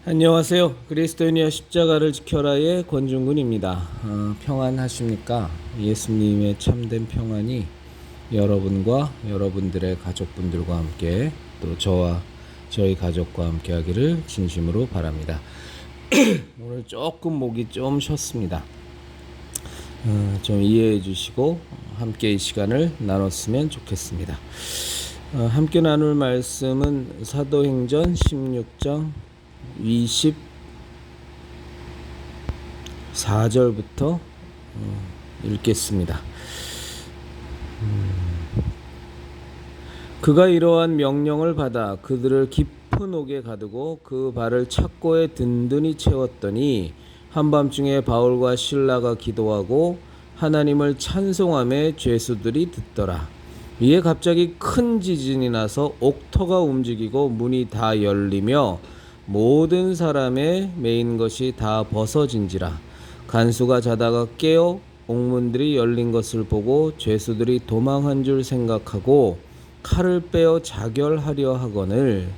안녕하세요. 그리스도인이여 십자가를 지켜라의 권중근입니다. 평안하십니까? 예수님의 참된 평안이 여러분과 여러분들의 가족분들과 함께 또 저와 저희 가족과 함께 하기를 진심으로 바랍니다. 오늘 조금 목이 좀 쉬었습니다. 좀 이해해 주시고 함께 이 시간을 나눴으면 좋겠습니다. 함께 나눌 말씀은 사도행전 16장 24절부터 읽겠습니다. 그가 이러한 명령을 받아 그들을 깊은 옥에 가두고 그 발을 착고에 든든히 채웠더니 한밤중에 바울과 실라가 기도하고 하나님을 찬송하며 죄수들이 듣더라. 이에 갑자기 큰 지진이 나서 옥터가 움직이고 문이 다 열리며 모든 사람의 매인 것이 다 벗어진지라. 간수가 자다가 깨어 옥문들이 열린 것을 보고 죄수들이 도망한 줄 생각하고 칼을 빼어 자결하려 하거늘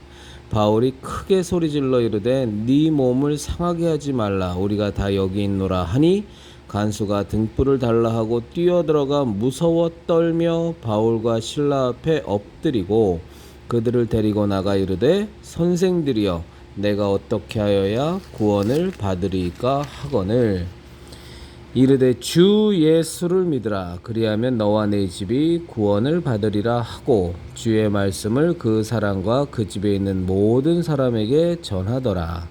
바울이 크게 소리질러 이르되 네 몸을 상하게 하지 말라. 우리가 다 여기 있노라 하니 간수가 등불을 달라 하고 뛰어들어가 무서워 떨며 바울과 실라 앞에 엎드리고 그들을 데리고 나가 이르되 선생들이여 내가 어떻게 하여야 구원을 받으리까 하거늘 이르되 주 예수를 믿으라. 그리하면 너와 네 집이 구원을 받으리라 하고 주의 말씀을 그 사람과 그 집에 있는 모든 사람에게 전하더라.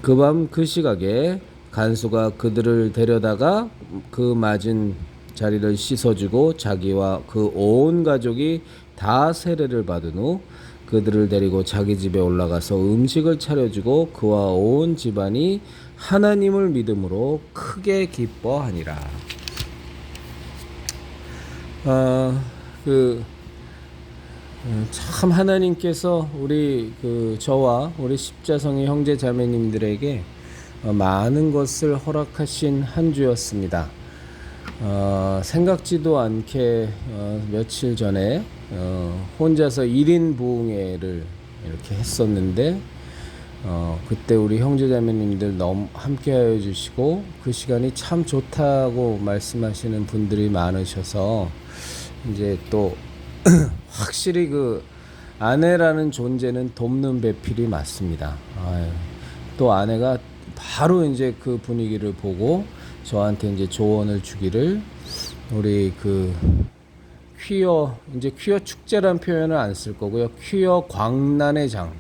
그 밤 그 시각에 간수가 그들을 데려다가 그 맞은 자리를 씻어주고 자기와 그 온 가족이 다 세례를 받은 후 그들을 데리고 자기 집에 올라가서 음식을 차려주고 그와 온 집안이 하나님을 믿음으로 크게 기뻐하니라. 참 하나님께서 우리 저와 우리 십자성의 형제 자매님들에게 많은 것을 허락하신 한 주였습니다. 생각지도 않게 며칠 전에 혼자서 1인 부흥회를 이렇게 했었는데 그때 우리 형제자매님들 너무 함께하여 주시고 그 시간이 참 좋다고 말씀하시는 분들이 많으셔서 이제 또 확실히 그 아내라는 존재는 돕는 배필이 맞습니다. 또 아내가 바로 이제 그 분위기를 보고 저한테 이제 조언을 주기를 우리 퀴어 축제란 표현을 안 쓸 거고요. 퀴어 광란의 장,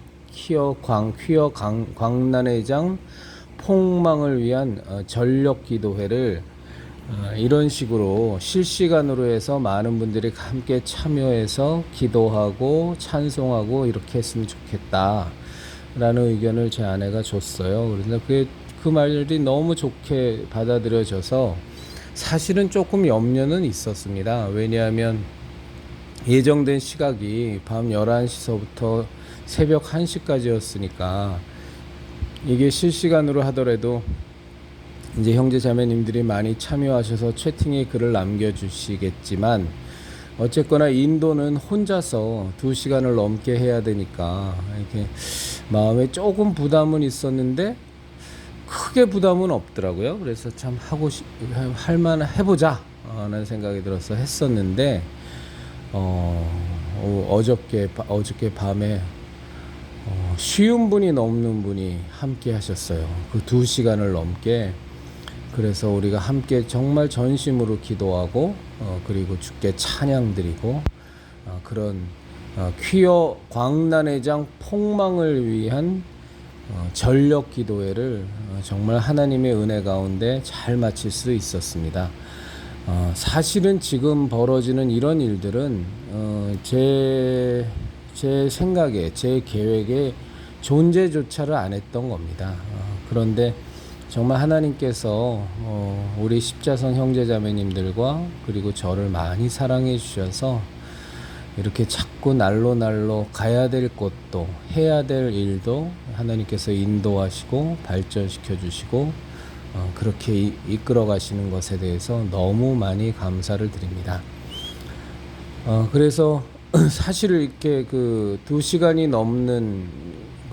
광란의 장 폭망을 위한 전력 기도회를 이런 식으로 실시간으로 해서 많은 분들이 함께 참여해서 기도하고 찬송하고 이렇게 했으면 좋겠다라는 의견을 제 아내가 줬어요. 그래서 그 말이 너무 좋게 받아들여져서 사실은 조금 염려는 있었습니다. 왜냐하면 예정된 시각이 밤 11시서부터 새벽 1시까지였으니까 이게 실시간으로 하더라도 이제 형제 자매님들이 많이 참여하셔서 채팅에 글을 남겨주시겠지만 어쨌거나 인도는 혼자서 2시간을 넘게 해야 되니까 이렇게 마음에 조금 부담은 있었는데 크게 부담은 없더라고요. 그래서 참 할만 해보자 하는 생각이 들어서 했었는데 어저께 밤에 쉬운 분이 넘는 분이 함께 하셨어요. 그 2시간을 넘게. 그래서 우리가 함께 정말 전심으로 기도하고 그리고 주께 찬양 드리고 그런 퀴어 광란의 장 폭망을 위한 전력 기도회를 정말 하나님의 은혜 가운데 잘 마칠 수 있었습니다. 사실은 지금 벌어지는 이런 일들은 제 생각에 제 계획에 존재조차를 안 했던 겁니다. 그런데 정말 하나님께서 우리 십자성 형제자매님들과 그리고 저를 많이 사랑해 주셔서 이렇게 자꾸 날로 가야 될 곳도 해야 될 일도 하나님께서 인도하시고 발전시켜 주시고 그렇게 이끌어 가시는 것에 대해서 너무 많이 감사를 드립니다. 그래서 사실 이렇게 2시간이 넘는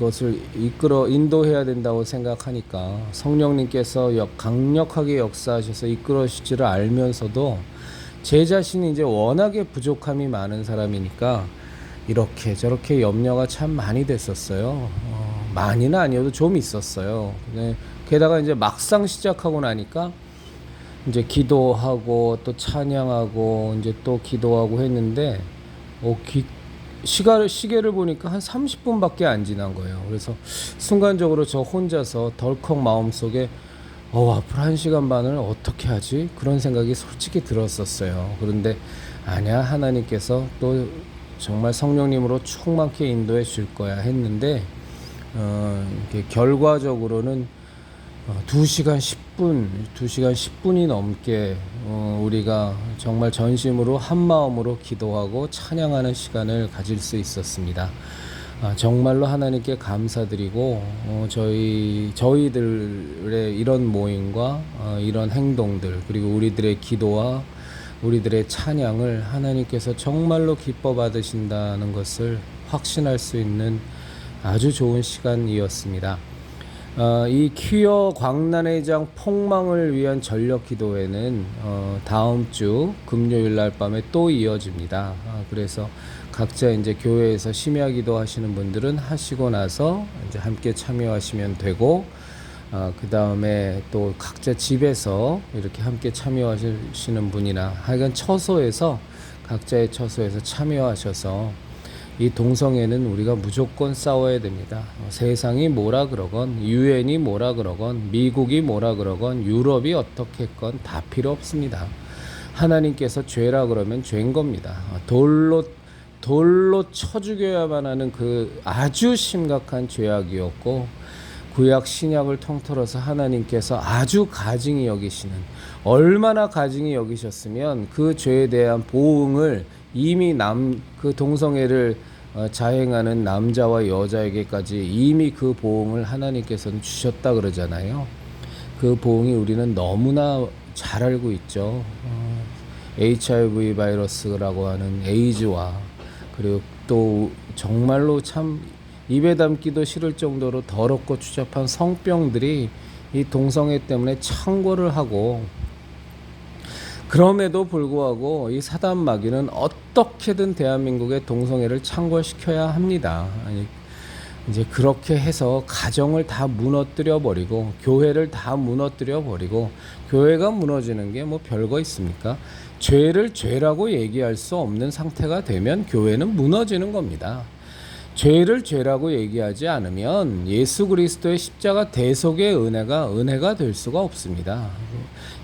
그것을 이끌어 인도해야 된다고 생각하니까 성령님께서 강력하게 역사하셔서 이끌어주시지를 알면서도 제 자신이 이제 워낙에 부족함이 많은 사람이니까 이렇게 저렇게 염려가 참 많이 됐었어요. 많이는 아니어도 좀 있었어요. 네. 게다가 이제 막상 시작하고 나니까 이제 기도하고 또 찬양하고 이제 또 기도하고 했는데 시계를 보니까 한 30분밖에 안 지난 거예요. 그래서 순간적으로 저 혼자서 덜컥 마음속에 앞으로 1시간 반을 어떻게 하지? 그런 생각이 솔직히 들었었어요. 그런데 아니야, 하나님께서 또 정말 성령님으로 충만케 인도해 줄 거야 했는데 이렇게 결과적으로는 2시간 10분이 넘게 우리가 정말 전심으로 한 마음으로 기도하고 찬양하는 시간을 가질 수 있었습니다. 정말로 하나님께 감사드리고 저희들의 이런 모임과 이런 행동들 그리고 우리들의 기도와 우리들의 찬양을 하나님께서 정말로 기뻐 받으신다는 것을 확신할 수 있는 아주 좋은 시간이었습니다. 이 퀴어 광란회장 폭망을 위한 전력 기도회는 다음 주 금요일 날 밤에 또 이어집니다. 그래서 각자 이제 교회에서 심야 기도 하시는 분들은 하시고 나서 이제 함께 참여하시면 되고, 그 다음에 또 각자 집에서 이렇게 함께 참여하시는 분이나 하여간 처소에서 각자의 처소에서 참여하셔서 이 동성애는 우리가 무조건 싸워야 됩니다. 세상이 뭐라 그러건 유엔이 뭐라 그러건 미국이 뭐라 그러건 유럽이 어떻게 했건 다 필요 없습니다. 하나님께서 죄라 그러면 죄인 겁니다. 돌로 쳐 죽여야만 하는 그 아주 심각한 죄악이었고, 구약 신약을 통틀어서 하나님께서 아주 가증히 여기시는, 얼마나 가증히 여기셨으면 그 죄에 대한 보응을 이미 그 동성애를 자행하는 남자와 여자에게까지 이미 그 보응을 하나님께서는 주셨다 그러잖아요. 그 보응이 우리는 너무나 잘 알고 있죠. HIV 바이러스라고 하는 에이즈와 그리고 또 정말로 참 입에 담기도 싫을 정도로 더럽고 추잡한 성병들이 이 동성애 때문에 창궐을 하고, 그럼에도 불구하고 이 사단 마귀는 어떻게든 대한민국의 동성애를 창궐시켜야 합니다. 이제 그렇게 해서 가정을 다 무너뜨려 버리고 교회를 다 무너뜨려 버리고, 교회가 무너지는 게 뭐 별거 있습니까? 죄를 죄라고 얘기할 수 없는 상태가 되면 교회는 무너지는 겁니다. 죄를 죄라고 얘기하지 않으면 예수 그리스도의 십자가 대속의 은혜가 될 수가 없습니다.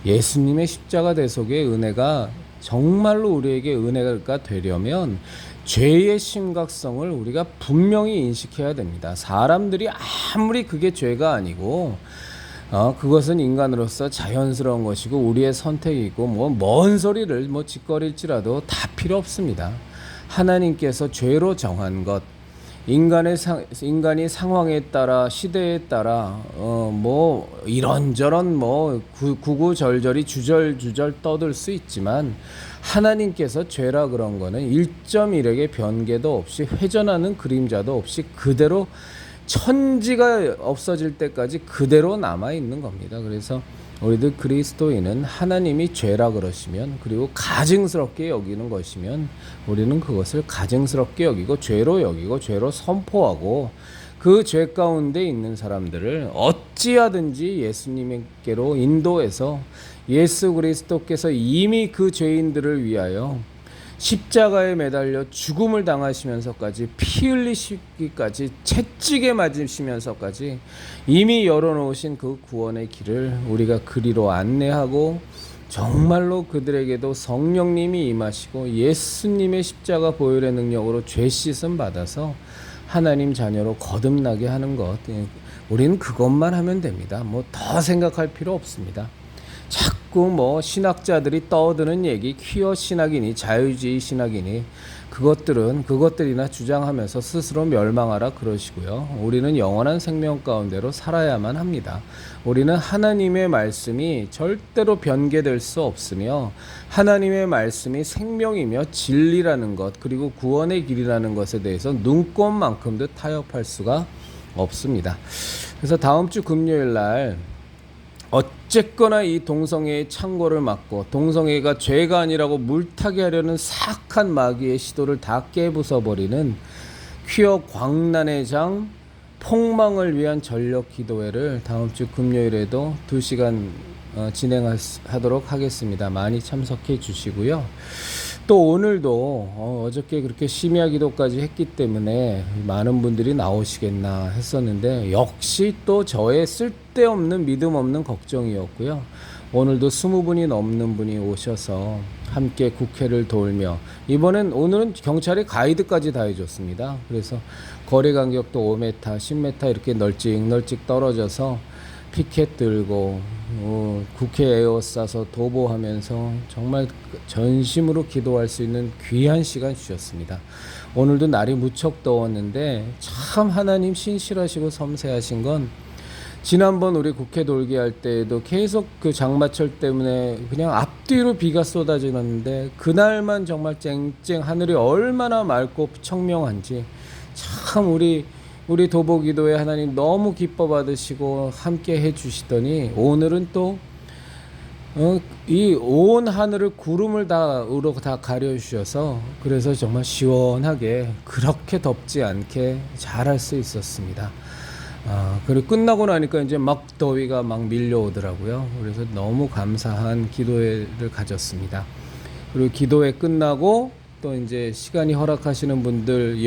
예수님의 십자가 대속의 은혜가 정말로 우리에게 은혜가 되려면 죄의 심각성을 우리가 분명히 인식해야 됩니다. 사람들이 아무리 그게 죄가 아니고 그것은 인간으로서 자연스러운 것이고 우리의 선택이고 뭔 소리를 짓거릴지라도 다 필요 없습니다. 하나님께서 죄로 정한 것, 인간이 상황에 따라 시대에 따라 이런저런 구구절절이 주절주절 떠들 수 있지만, 하나님께서 죄라 그런 거는 1.1획의 변개도 없이 회전하는 그림자도 없이 그대로 천지가 없어질 때까지 그대로 남아 있는 겁니다. 그래서 우리들 그리스도인은 하나님이 죄라 그러시면, 그리고 가증스럽게 여기는 것이면 우리는 그것을 가증스럽게 여기고 죄로 여기고 죄로 선포하고, 그 죄 가운데 있는 사람들을 어찌하든지 예수님께로 인도해서 예수 그리스도께서 이미 그 죄인들을 위하여 십자가에 매달려 죽음을 당하시면서까지 피 흘리시기까지 채찍에 맞으시면서까지 이미 열어놓으신 그 구원의 길을 우리가 그리로 안내하고, 정말로 그들에게도 성령님이 임하시고 예수님의 십자가 보혈의 능력으로 죄 씻음 받아서 하나님 자녀로 거듭나게 하는 것, 우리는 그것만 하면 됩니다. 더 생각할 필요 없습니다. 자꾸 신학자들이 떠드는 얘기, 퀴어 신학이니 자유주의 신학이니 그것들이나 주장하면서 스스로 멸망하라 그러시고요. 우리는 영원한 생명 가운데로 살아야만 합니다. 우리는 하나님의 말씀이 절대로 변개될 수 없으며, 하나님의 말씀이 생명이며 진리라는 것, 그리고 구원의 길이라는 것에 대해서 눈꼽만큼도 타협할 수가 없습니다. 그래서 다음 주 금요일 날 어쨌거나 이 동성애의 창고를 막고 동성애가 죄가 아니라고 물타기 하려는 사악한 마귀의 시도를 다 깨부숴버리는 퀴어 광란의 장 폭망을 위한 전력 기도회를 다음 주 금요일에도 2시간 진행하도록 하겠습니다. 많이 참석해 주시고요. 또 오늘도 어저께 그렇게 심야 기도까지 했기 때문에 많은 분들이 나오시겠나 했었는데 역시 또 저의 쓸데없는 믿음 없는 걱정이었고요. 오늘도 20분이 넘는 분이 오셔서 함께 국회를 돌며 오늘은 경찰이 가이드까지 다 해줬습니다. 그래서 거리 간격도 5m, 10m 이렇게 널찍 떨어져서 피켓 들고 국회 에워싸서 도보하면서 정말 전심으로 기도할 수 있는 귀한 시간 주셨습니다. 오늘도 날이 무척 더웠는데 참 하나님 신실하시고 섬세하신 건 지난번 우리 국회 돌기 할 때에도 계속 그 장마철 때문에 그냥 앞뒤로 비가 쏟아지는데 그날만 정말 쨍쨍 하늘이 얼마나 맑고 청명한지 참 우리 도보기도에 하나님 너무 기뻐 받으시고 함께 해주시더니 오늘은 또 이 온 하늘을 구름을 으로 다 가려주셔서 그래서 정말 시원하게 그렇게 덥지 않게 잘할 수 있었습니다. 그리고 끝나고 나니까 이제 막 더위가 막 밀려오더라고요. 그래서 너무 감사한 기도회를 가졌습니다. 그리고 기도회 끝나고 또 이제 시간이 허락하시는 분들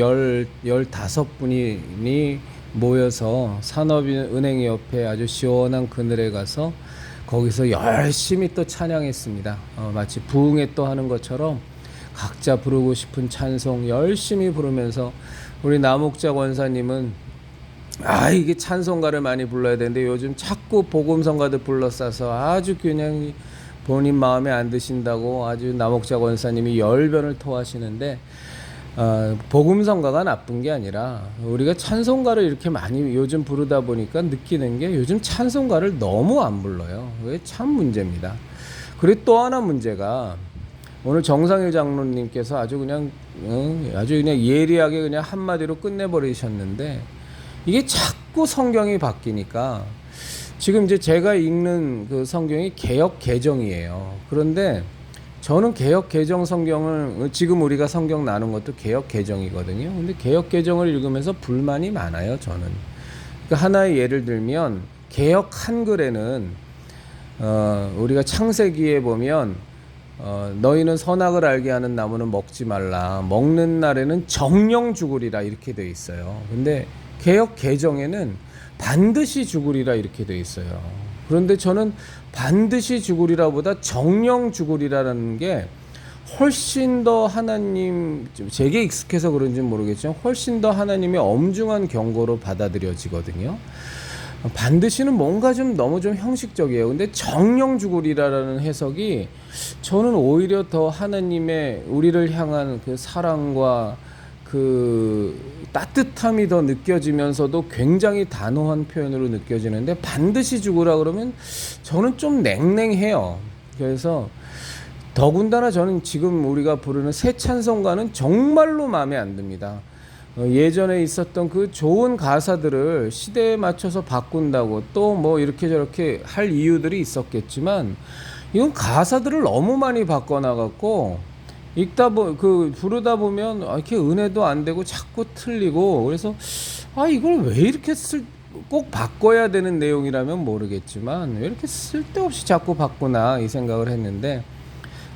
15분이 모여서 산업은행 옆에 아주 시원한 그늘에 가서 거기서 열심히 또 찬양했습니다. 마치 부흥회 또 하는 것처럼 각자 부르고 싶은 찬송 열심히 부르면서 우리 남욱자 권사님은 이게 찬송가를 많이 불러야 되는데 요즘 자꾸 복음성가들 불러싸서 아주 그냥 본인 마음에 안 드신다고 아주 남옥자 권사님이 열변을 토하시는데 복음성가가 나쁜 게 아니라 우리가 찬송가를 이렇게 많이 요즘 부르다 보니까 느끼는 게 요즘 찬송가를 너무 안 불러요. 그게 참 문제입니다. 그리고 또 하나 문제가 오늘 정상일 장로님께서 아주 그냥 예리하게 그냥 한마디로 끝내버리셨는데 이게 자꾸 성경이 바뀌니까 지금 이제 제가 읽는 그 성경이 개역 개정이에요. 그런데 저는 개역 개정 성경을 지금 우리가 성경 나눈 것도 개역 개정이거든요. 근데 개역 개정을 읽으면서 불만이 많아요, 저는. 그러니까 하나의 예를 들면 개역 한글에는 우리가 창세기에 보면 너희는 선악을 알게 하는 나무는 먹지 말라. 먹는 날에는 정령 죽으리라 이렇게 돼 있어요. 근데 개역 개정에는 반드시 죽으리라 이렇게 돼 있어요. 그런데 저는 반드시 죽으리라보다 정령 죽으리라는 게 훨씬 더 하나님, 제게 익숙해서 그런지는 모르겠지만 훨씬 더 하나님의 엄중한 경고로 받아들여지거든요. 반드시는 뭔가 좀 너무 좀 형식적이에요. 근데 정령 죽으리라는 해석이 저는 오히려 더 하나님의 우리를 향한 그 사랑과 그 따뜻함이 더 느껴지면서도 굉장히 단호한 표현으로 느껴지는데 반드시 죽으라 그러면 저는 좀 냉랭해요. 그래서 더군다나 저는 지금 우리가 부르는 새 찬송가는 정말로 마음에 안 듭니다. 예전에 있었던 그 좋은 가사들을 시대에 맞춰서 바꾼다고 또 뭐 이렇게 저렇게 할 이유들이 있었겠지만 이건 가사들을 너무 많이 바꿔나갔고 부르다 보면 이렇게 은혜도 안 되고 자꾸 틀리고 그래서 이걸 왜 이렇게 꼭 바꿔야 되는 내용이라면 모르겠지만 왜 이렇게 쓸데없이 자꾸 바꾸나 이 생각을 했는데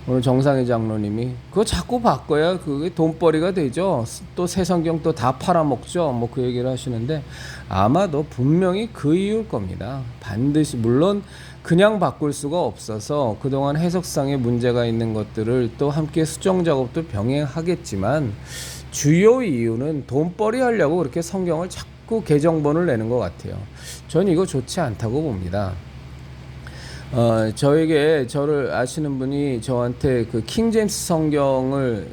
오늘 정상희 장로님이 그거 자꾸 바꿔야 그게 돈벌이가 되죠. 또 새 성경 또 다 팔아먹죠. 뭐 그 얘기를 하시는데 아마도 분명히 그 이유일 겁니다. 반드시 물론 그냥 바꿀 수가 없어서 그동안 해석상에 문제가 있는 것들을 또 함께 수정 작업도 병행하겠지만 주요 이유는 돈벌이 하려고 그렇게 성경을 자꾸 개정본을 내는 것 같아요. 저는 이거 좋지 않다고 봅니다. 저를 아시는 분이 저한테 그 킹제임스 성경을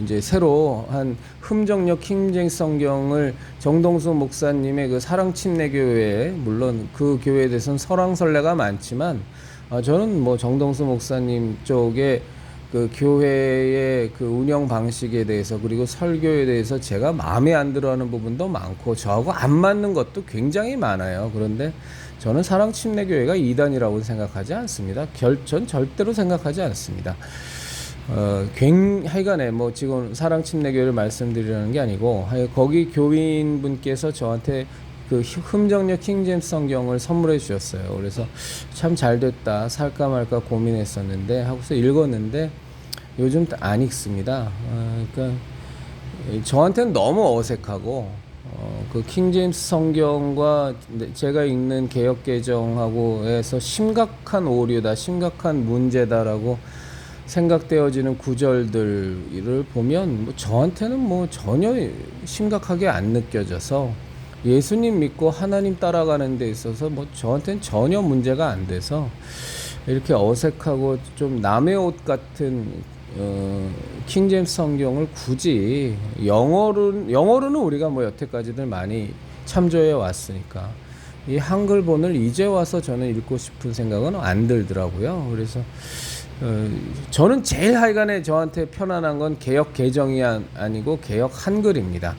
이제 새로 한 흠정역 킹제임스 성경을 정동수 목사님의 그 사랑침례교회, 물론 그 교회에 대해서는 설왕설래가 많지만, 저는 뭐 정동수 목사님 쪽에 그 교회의 그 운영 방식에 대해서 그리고 설교에 대해서 제가 마음에 안 들어하는 부분도 많고 저하고 안 맞는 것도 굉장히 많아요. 그런데 저는 사랑침례교회가 이단이라고 생각하지 않습니다. 전 절대로 생각하지 않습니다. 하여간에 뭐 지금 사랑침례교회를 말씀드리려는 게 아니고 거기 교인분께서 저한테 그 흠정역 킹제임스 성경을 선물해 주셨어요. 그래서 참 잘됐다, 살까 말까 고민했었는데 하고서 읽었는데 요즘 안 읽습니다. 그러니까 저한테는 너무 어색하고 그 킹제임스 성경과 제가 읽는 개역 개정하고 해서 심각한 오류다, 심각한 문제다라고 생각되어지는 구절들을 보면 뭐 저한테는 뭐 전혀 심각하게 안 느껴져서 예수님 믿고 하나님 따라가는 데 있어서 뭐 저한테는 전혀 문제가 안 돼서 이렇게 어색하고 좀 남의 옷 같은 킹제임스 성경을 굳이 영어로는 우리가 뭐 여태까지들 많이 참조해 왔으니까 이 한글본을 이제 와서 저는 읽고 싶은 생각은 안 들더라고요. 그래서 저는 제일 하여간에 저한테 편안한 건 개역 개정이 아니고 개역 한글입니다.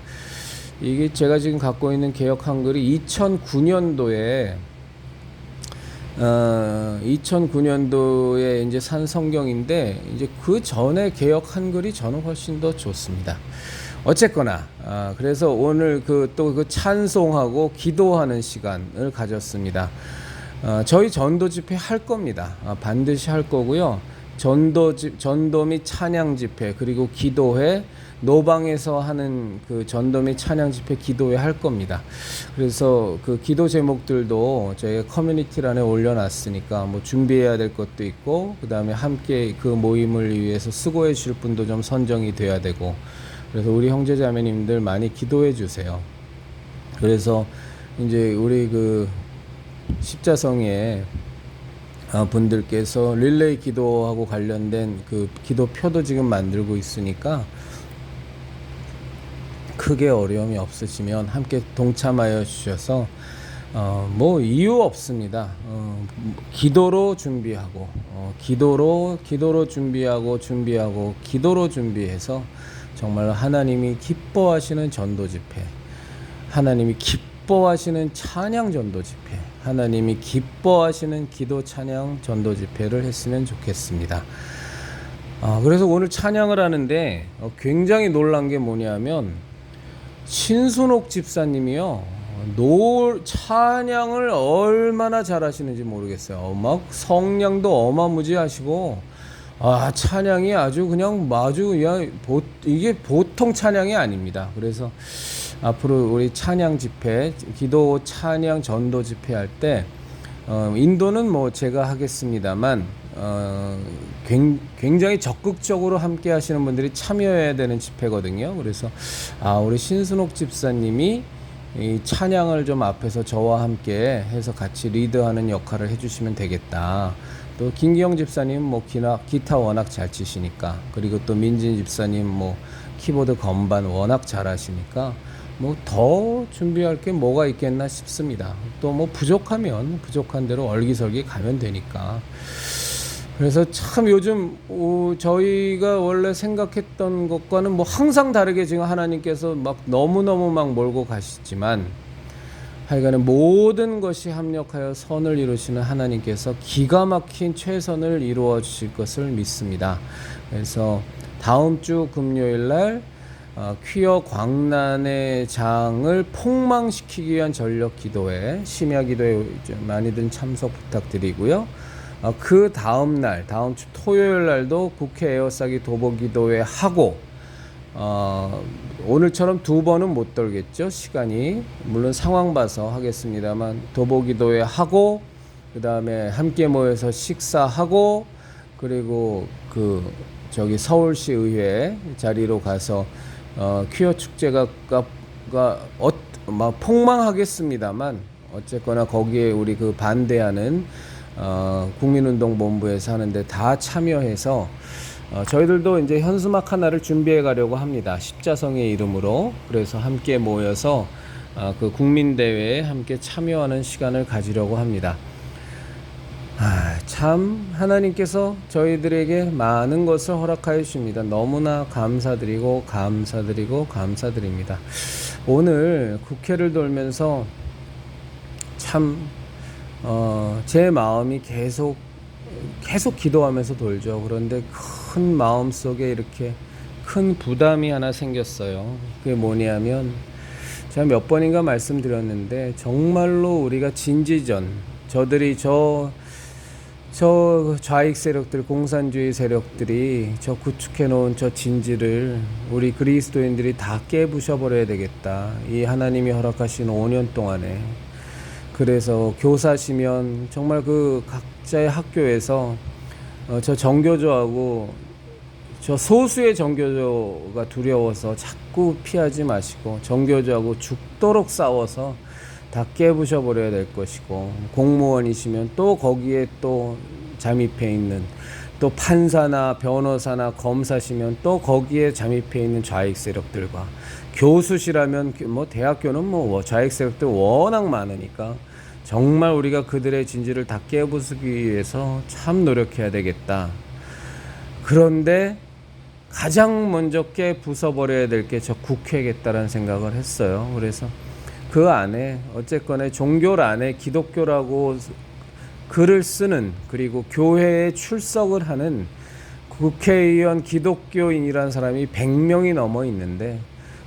이게 제가 지금 갖고 있는 개역 한글이 2009년도에 이제 산 성경인데 이제 그 전에 개역 한글이 저는 훨씬 더 좋습니다. 어쨌거나 그래서 오늘 또 찬송하고 기도하는 시간을 가졌습니다. 저희 전도 집회 할 겁니다. 반드시 할 거고요. 전도 및 찬양 집회 그리고 기도회 노방에서 하는 그 전도 및 찬양 집회 기도회 할 겁니다. 그래서 그 기도 제목들도 저희가 커뮤니티란에 올려놨으니까 뭐 준비해야 될 것도 있고 그 다음에 함께 그 모임을 위해서 수고해 주실 분도 좀 선정이 돼야 되고 그래서 우리 형제자매님들 많이 기도해 주세요. 그래서 이제 우리 그 십자성의 분들께서 릴레이 기도하고 관련된 그 기도표도 지금 만들고 있으니까 크게 어려움이 없으시면 함께 동참하여 주셔서 뭐 이유 없습니다. 기도로 준비하고 기도로 준비하고 기도로 준비해서 정말 하나님이 기뻐하시는 전도 집회, 하나님이 기뻐하시는 찬양 전도 집회, 하나님이 기뻐하시는 기도 찬양 전도 집회를 했으면 좋겠습니다. 그래서 오늘 찬양을 하는데 굉장히 놀란 게 뭐냐면 신순옥 집사님이요 찬양을 얼마나 잘하시는지 모르겠어요. 막 성량도 어마무지하시고 찬양이 이게 보통 찬양이 아닙니다. 그래서 앞으로 우리 찬양 집회, 기도 찬양 전도 집회 할 때 인도는 뭐 제가 하겠습니다만 굉장히 적극적으로 함께 하시는 분들이 참여해야 되는 집회거든요. 그래서 우리 신순옥 집사님이 이 찬양을 좀 앞에서 저와 함께 해서 같이 리드하는 역할을 해주시면 되겠다. 또 김기영 집사님 뭐 기타 워낙 잘 치시니까 그리고 또 민진 집사님 뭐 키보드 건반 워낙 잘 하시니까 뭐 더 준비할 게 뭐가 있겠나 싶습니다. 또 뭐 부족하면 부족한 대로 얼기설기 가면 되니까. 그래서 참 요즘 저희가 원래 생각했던 것과는 뭐 항상 다르게 지금 하나님께서 막 너무너무 막 몰고 가시지만 하여간에 모든 것이 합력하여 선을 이루시는 하나님께서 기가 막힌 최선을 이루어 주실 것을 믿습니다. 그래서 다음 주 금요일 날 퀴어 광란의 장을 폭망시키기 위한 전력 기도회, 심야 기도에 많이들 참석 부탁드리고요. 그 다음 날, 다음 주 토요일 날도 국회 에어싸기 도보 기도회 하고 오늘처럼 두 번은 못 돌겠죠. 시간이 물론 상황 봐서 하겠습니다만 도보 기도회 하고 그 다음에 함께 모여서 식사하고 그리고 서울시 의회 자리로 가서 퀴어 축제가 막 폭망하겠습니다만 어쨌거나 거기에 우리 그 반대하는 국민운동본부에서 하는데 다 참여해서 저희들도 이제 현수막 하나를 준비해 가려고 합니다. 십자성의 이름으로. 그래서 함께 모여서 그 국민대회에 함께 참여하는 시간을 가지려고 합니다. 참 하나님께서 저희들에게 많은 것을 허락하여 주십니다. 너무나 감사드립니다. 오늘 국회를 돌면서 참 제 마음이 계속 기도하면서 돌죠. 그런데 큰 마음 속에 이렇게 큰 부담이 하나 생겼어요. 그게 뭐냐면 제가 몇 번인가 말씀드렸는데 정말로 우리가 진지전 저들이 저 좌익 세력들, 공산주의 세력들이 저 구축해 놓은 저 진지를 우리 그리스도인들이 다 깨부셔버려야 되겠다. 이 하나님이 허락하신 5년 동안에. 그래서 교사시면 정말 그 각자의 학교에서 저 정교조하고 저 소수의 정교조가 두려워서 자꾸 피하지 마시고 정교조하고 죽도록 싸워서 다 깨부셔버려야 될 것이고, 공무원이시면 또 거기에 또 잠입해 있는, 또 판사나 변호사나 검사시면 또 거기에 잠입해 있는 좌익 세력들과, 교수시라면 뭐 대학교는 뭐 좌익 세력들 워낙 많으니까 정말 우리가 그들의 진지를 다 깨부수기 위해서 참 노력해야 되겠다. 그런데 가장 먼저 깨부숴버려야 될 게 저 국회겠다라는 생각을 했어요. 그래서 그 안에 어쨌거나 종교 안에 기독교라고 글을 쓰는, 그리고 교회에 출석을 하는 국회의원 기독교인이라는 사람이 100명이 넘어 있는데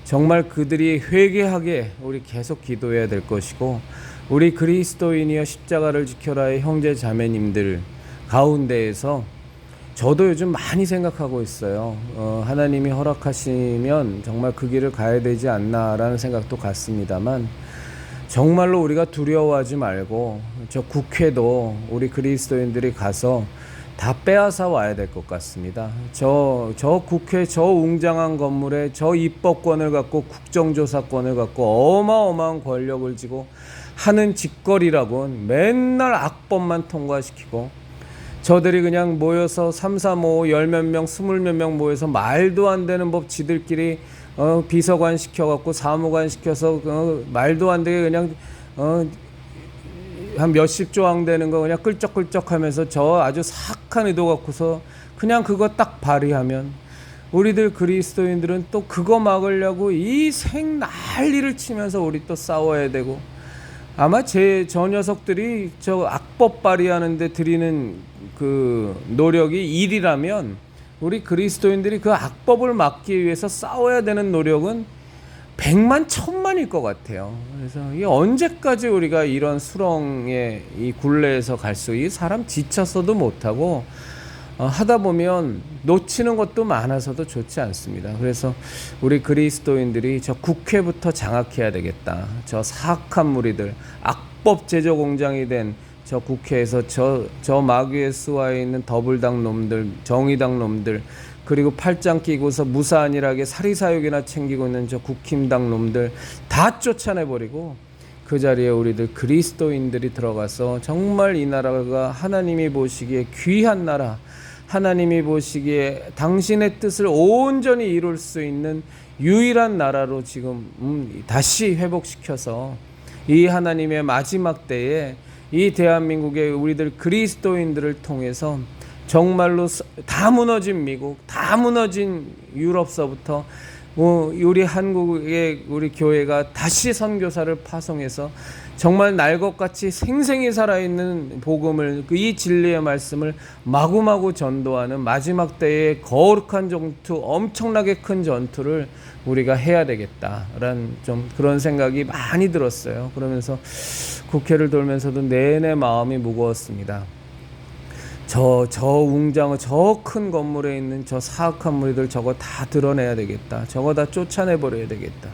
정말 그들이 회개하게 우리 계속 기도해야 될 것이고, 우리 그리스도인이여 십자가를 지켜라의 형제 자매님들 가운데에서 저도 요즘 많이 생각하고 있어요. 하나님이 허락하시면 정말 그 길을 가야 되지 않나라는 생각도 같습니다만, 정말로 우리가 두려워하지 말고 저 국회도 우리 그리스도인들이 가서 다 빼앗아 와야 될 것 같습니다. 저 국회, 저 웅장한 건물에 저 입법권을 갖고 국정조사권을 갖고 어마어마한 권력을 쥐고 하는 짓거리라곤 맨날 악법만 통과시키고, 저들이 그냥 모여서 3, 4, 5, 10몇 명, 20몇 명 모여서 말도 안 되는 법 지들끼리 비서관 시켜갖고 사무관 시켜서 말도 안 되게 그냥 한 몇십 조항 되는 거 그냥 끌적끌적 하면서 저 아주 사악한 의도 갖고서 그냥 그거 딱 발의하면, 우리들 그리스도인들은 또 그거 막으려고 이 생난리를 치면서 우리 또 싸워야 되고, 아마 저 녀석들이 저 악법 발의하는데 드리는 그 노력이 일이라면, 우리 그리스도인들이 그 악법을 막기 위해서 싸워야 되는 노력은 100만 1000만일 것 같아요. 그래서 이 언제까지 우리가 이런 수렁의 이 굴레에서 갈 수, 이 사람 지쳐서도 못하고 하다 보면 놓치는 것도 많아서도 좋지 않습니다. 그래서 우리 그리스도인들이 저 국회부터 장악해야 되겠다. 저 사악한 무리들, 악법 제조 공장이 된 저 국회에서 저 마귀의 수하에 있는 더블당 놈들, 정의당 놈들, 그리고 팔짱 끼고서 무사안일하게 사리사욕이나 챙기고 있는 저 국힘당 놈들 다 쫓아내버리고, 그 자리에 우리들 그리스도인들이 들어가서 정말 이 나라가 하나님이 보시기에 귀한 나라, 하나님이 보시기에 당신의 뜻을 온전히 이룰 수 있는 유일한 나라로 지금 다시 회복시켜서 이 하나님의 마지막 때에 이 대한민국의 우리들 그리스도인들을 통해서 정말로 다 무너진 미국, 다 무너진 유럽서부터 우리 한국의 우리 교회가 다시 선교사를 파송해서 정말 날것같이 생생히 살아있는 복음을, 이 진리의 말씀을 마구마구 전도하는 마지막 때의 거룩한 전투, 엄청나게 큰 전투를 우리가 해야 되겠다라는 좀 그런 생각이 많이 들었어요. 그러면서 국회를 돌면서도 내내 마음이 무거웠습니다. 저 웅장한 저 큰 건물에 있는 저 사악한 무리들 저거 다 드러내야 되겠다. 저거 다 쫓아내버려야 되겠다.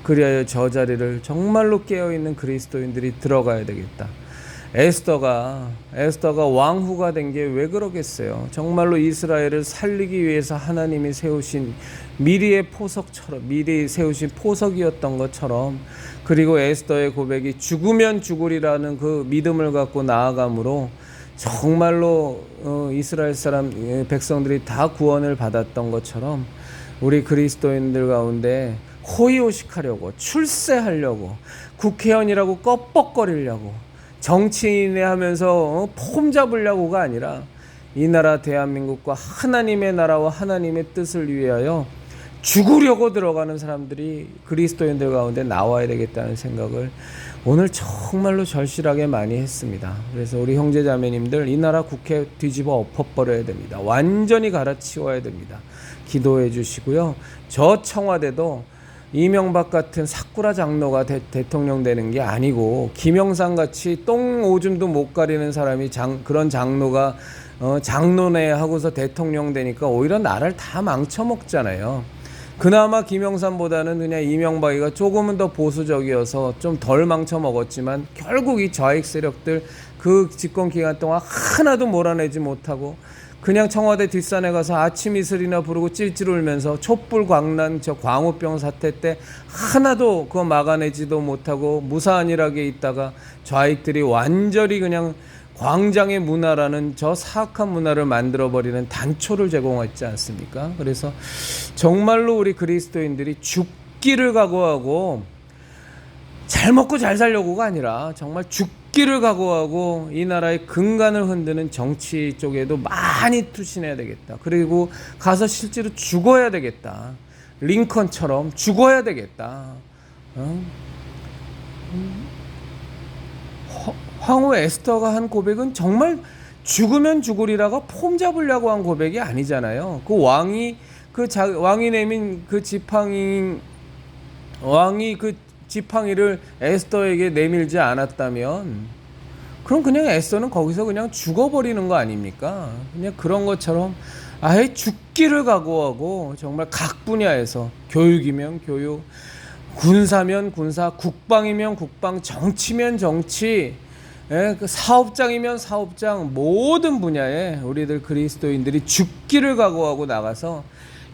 그리하여 저 자리를 정말로 깨어있는 그리스도인들이 들어가야 되겠다. 에스더가 왕후가 된 게 왜 그러겠어요. 정말로 이스라엘을 살리기 위해서 하나님이 세우신 미리의 포석처럼, 미리 세우신 포석이었던 것처럼, 그리고 에스더의 고백이 죽으면 죽으리라는 그 믿음을 갖고 나아감으로 정말로 이스라엘 사람 백성들이 다 구원을 받았던 것처럼, 우리 그리스도인들 가운데 호의호식하려고, 출세하려고, 국회의원이라고 껍벅거리려고, 정치인에 하면서 폼 잡으려고가 아니라 이 나라 대한민국과 하나님의 나라와 하나님의 뜻을 위하여 죽으려고 들어가는 사람들이 그리스도인들 가운데 나와야 되겠다는 생각을 오늘 정말로 절실하게 많이 했습니다. 그래서 우리 형제자매님들, 이 나라 국회 뒤집어 엎어버려야 됩니다. 완전히 갈아치워야 됩니다. 기도해 주시고요. 저 청와대도 이명박 같은 사꾸라 장로가 대통령 되는 게 아니고, 김영삼 같이 똥 오줌도 못 가리는 사람이 그런 장로가 장로네 하고서 대통령 되니까 오히려 나라를 다 망쳐먹잖아요. 그나마 김영삼보다는 그냥 이명박이가 조금은 더 보수적이어서 좀 덜 망쳐먹었지만, 결국 이 좌익 세력들 그 집권 기간 동안 하나도 몰아내지 못하고 그냥 청와대 뒷산에 가서 아침 이슬이나 부르고 찔찔 울면서 촛불 광란 저 광우병 사태 때 하나도 그거 막아내지도 못하고 무사안일하게 있다가 좌익들이 완전히 그냥 광장의 문화라는 저 사악한 문화를 만들어버리는 단초를 제공했지 않습니까? 그래서 정말로 우리 그리스도인들이 죽기를 각오하고, 잘 먹고 잘 살려고가 아니라 정말 죽기를 각오하고 이 나라의 근간을 흔드는 정치 쪽에도 많이 투신해야 되겠다. 그리고 가서 실제로 죽어야 되겠다. 링컨처럼 죽어야 되겠다. 황후 에스더가 한 고백은 정말 죽으면 죽으리라가 폼 잡으려고 한 고백이 아니잖아요. 그 왕이 내민 그 왕이 그 지팡이를 에스더에게 내밀지 않았다면, 그럼 그냥 에스더는 거기서 그냥 죽어버리는 거 아닙니까? 그냥 그런 것처럼 아예 죽기를 각오하고 정말 각 분야에서, 교육이면 교육, 군사면 군사, 국방이면 국방, 정치면 정치, 그 사업장이면 사업장, 모든 분야에 우리들 그리스도인들이 죽기를 각오하고 나가서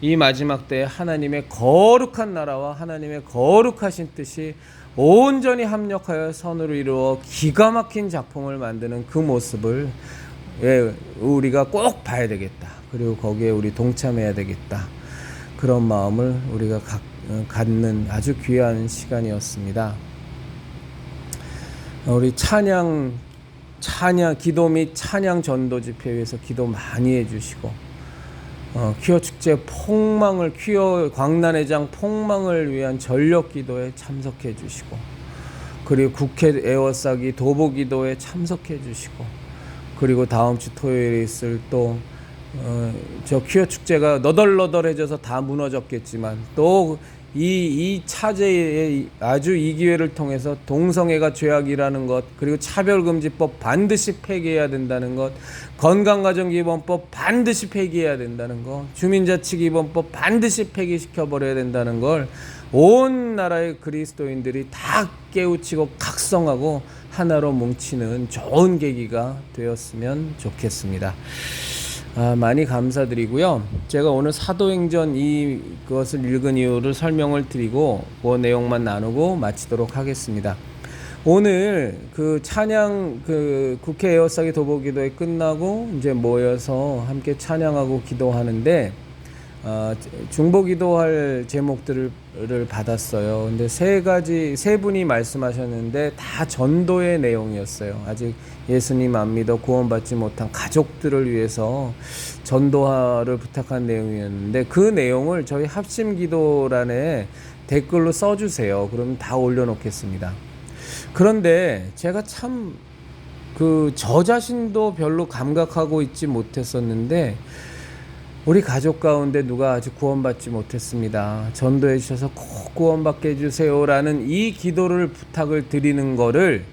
이 마지막 때에 하나님의 거룩한 나라와 하나님의 거룩하신 뜻이 온전히 합력하여 선으로 이루어 기가 막힌 작품을 만드는 그 모습을 우리가 꼭 봐야 되겠다. 그리고 거기에 우리 동참해야 되겠다. 그런 마음을 우리가 갖는 아주 귀한 시간이었습니다. 우리 기도 및 찬양 전도 집회에 위해서 기도 많이 해주시고, 퀴어 축제 퀴어 광란회장 폭망을 위한 전력 기도에 참석해 주시고, 그리고 국회 에워싸기 도보 기도에 참석해 주시고, 그리고 다음 주 토요일에 있을 저 퀴어 축제가 너덜너덜해져서 다 무너졌겠지만, 또 이 차제의 아주 이 기회를 통해서 동성애가 죄악이라는 것, 그리고 차별금지법 반드시 폐기해야 된다는 것, 건강가정기본법 반드시 폐기해야 된다는 것, 주민자치기본법 반드시 폐기시켜버려야 된다는 걸 온 나라의 그리스도인들이 다 깨우치고 각성하고 하나로 뭉치는 좋은 계기가 되었으면 좋겠습니다. 많이 감사드리고요. 제가 오늘 사도행전 그것을 읽은 이유를 설명을 드리고 그 내용만 나누고 마치도록 하겠습니다. 오늘 그 찬양 국회 에워싸기 도보 기도회 끝나고 이제 모여서 함께 찬양하고 기도하는데, 중보 기도할 제목들을 받았어요. 근데 세 분이 말씀하셨는데 다 전도의 내용이었어요. 아직 예수님 안 믿어 구원받지 못한 가족들을 위해서 전도를 부탁한 내용이었는데, 그 내용을 저희 합심 기도란에 댓글로 써주세요. 그러면 다 올려놓겠습니다. 그런데 제가 참 저 자신도 별로 감각하고 있지 못했었는데, 우리 가족 가운데 누가 아직 구원받지 못했습니다. 전도해 주셔서 꼭 구원받게 해주세요라는 이 기도를 부탁을 드리는 거를,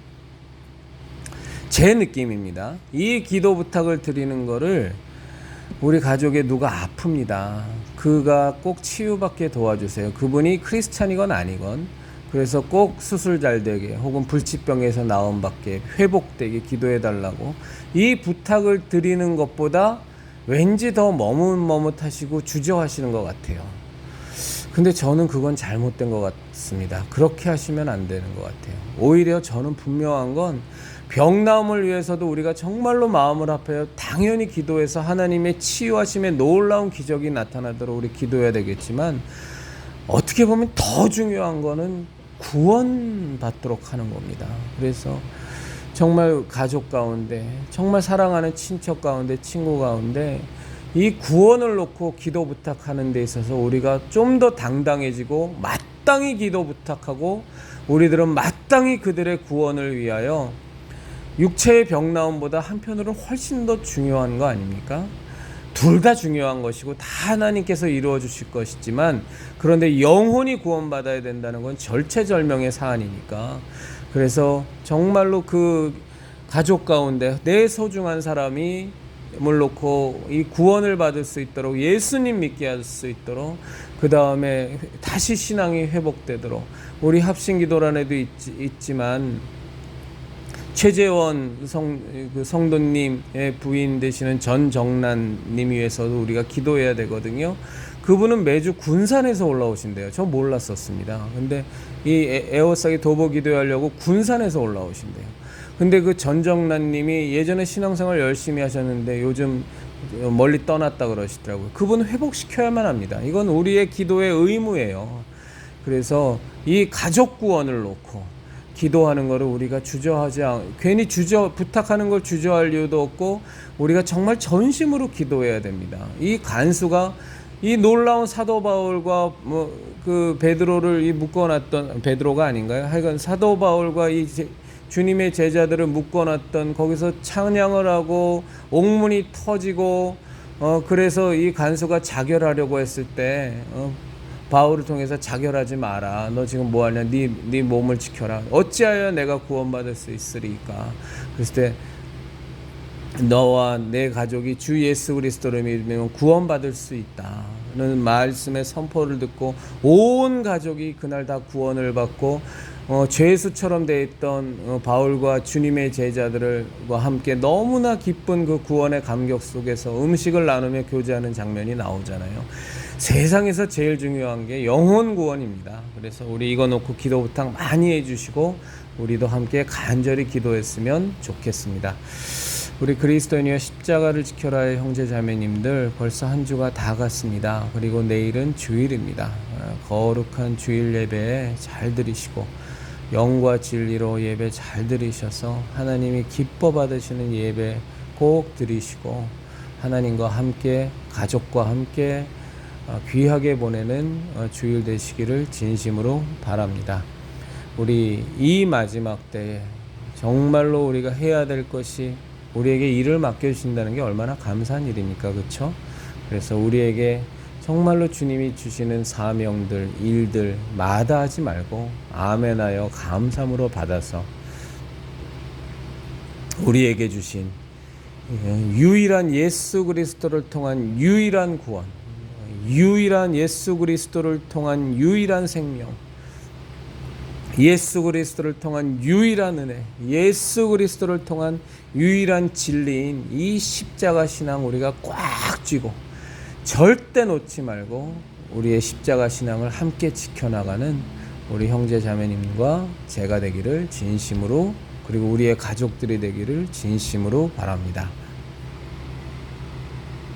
제 느낌입니다. 이 기도 부탁을 드리는 거를 우리 가족에 누가 아픕니다. 그가 꼭 치유받게 도와주세요. 그분이 크리스찬이건 아니건, 그래서 꼭 수술 잘 되게 혹은 불치병에서 나음받게 회복되게 기도해달라고 이 부탁을 드리는 것보다 왠지 더 머뭇머뭇하시고 주저하시는 것 같아요. 근데 저는 그건 잘못된 것 같습니다. 그렇게 하시면 안 되는 것 같아요. 오히려 저는 분명한 건, 병나음을 위해서도 우리가 정말로 마음을 합하여 당연히 기도해서 하나님의 치유하심의 놀라운 기적이 나타나도록 우리 기도해야 되겠지만, 어떻게 보면 더 중요한 거는 구원받도록 하는 겁니다. 그래서 정말 가족 가운데, 정말 사랑하는 친척 가운데, 친구 가운데 이 구원을 놓고 기도 부탁하는 데 있어서 우리가 좀 더 당당해지고 마땅히 기도 부탁하고 우리들은 마땅히 그들의 구원을 위하여 육체의 병나음보다 한편으로는 훨씬 더 중요한 거 아닙니까? 둘 다 중요한 것이고 다 하나님께서 이루어 주실 것이지만, 그런데 영혼이 구원받아야 된다는 건 절체절명의 사안이니까, 그래서 정말로 그 가족 가운데 내 소중한 사람이 물 놓고 이 구원을 받을 수 있도록, 예수님 믿게 할 수 있도록, 그 다음에 다시 신앙이 회복되도록, 우리 합심기도란에도 있지만 최재원 성도님의 부인 되시는 전정란님 위해서도 우리가 기도해야 되거든요. 그분은 매주 군산에서 올라오신대요. 저 몰랐었습니다. 근데 이 에어싸기 도보 기도하려고 군산에서 올라오신대요. 근데 그 전정란님이 예전에 신앙생활 열심히 하셨는데 요즘 멀리 떠났다 그러시더라고요. 그분 회복시켜야만 합니다. 이건 우리의 기도의 의무예요. 그래서 이 가족 구원을 놓고 기도하는 거를 우리가 괜히 부탁하는 걸 주저할 이유도 없고, 우리가 정말 전심으로 기도해야 됩니다. 이 간수가 이 놀라운 사도 바울과 그 베드로를 묶어놨던, 베드로가 아닌가요? 하여간 사도 바울과 이 주님의 제자들을 묶어놨던, 거기서 찬양을 하고 옥문이 터지고 그래서 이 간수가 자결하려고 했을 때 바울을 통해서 자결하지 마라. 너 지금 뭐하냐? 네 몸을 지켜라. 어찌하여 내가 구원받을 수 있으리까? 그랬을 때 너와 내 가족이 주 예수 그리스도를 믿으면 구원받을 수 있다는 말씀의 선포를 듣고 온 가족이 그날 다 구원을 받고 죄수처럼 되어 있던 바울과 주님의 제자들과 함께 너무나 기쁜 그 구원의 감격 속에서 음식을 나누며 교제하는 장면이 나오잖아요. 세상에서 제일 중요한 게 영혼 구원입니다. 그래서 우리 이거 놓고 기도 부탁 많이 해주시고 우리도 함께 간절히 기도했으면 좋겠습니다. 우리 그리스도인이여 십자가를 지켜라의 형제 자매님들, 벌써 한 주가 다 갔습니다. 그리고 내일은 주일입니다. 거룩한 주일 예배에 잘 들으시고 영과 진리로 예배 잘 들으셔서 하나님이 기뻐 받으시는 예배 꼭 들으시고 하나님과 함께, 가족과 함께 귀하게 보내는 주일 되시기를 진심으로 바랍니다. 우리 이 마지막 때에 정말로 우리가 해야 될 것이, 우리에게 일을 맡겨주신다는 게 얼마나 감사한 일입니까? 그렇죠? 그래서 우리에게 정말로 주님이 주시는 사명들, 일들 마다하지 말고 아멘하여 감사함으로 받아서 우리에게 주신 유일한 예수 그리스도를 통한 유일한 구원, 유일한 예수 그리스도를 통한 유일한 생명, 예수 그리스도를 통한 유일한 은혜, 예수 그리스도를 통한 유일한 진리인 이 십자가 신앙 우리가 꽉 쥐고 절대 놓지 말고 우리의 십자가 신앙을 함께 지켜나가는 우리 형제 자매님과 제가 되기를 진심으로, 그리고 우리의 가족들이 되기를 진심으로 바랍니다.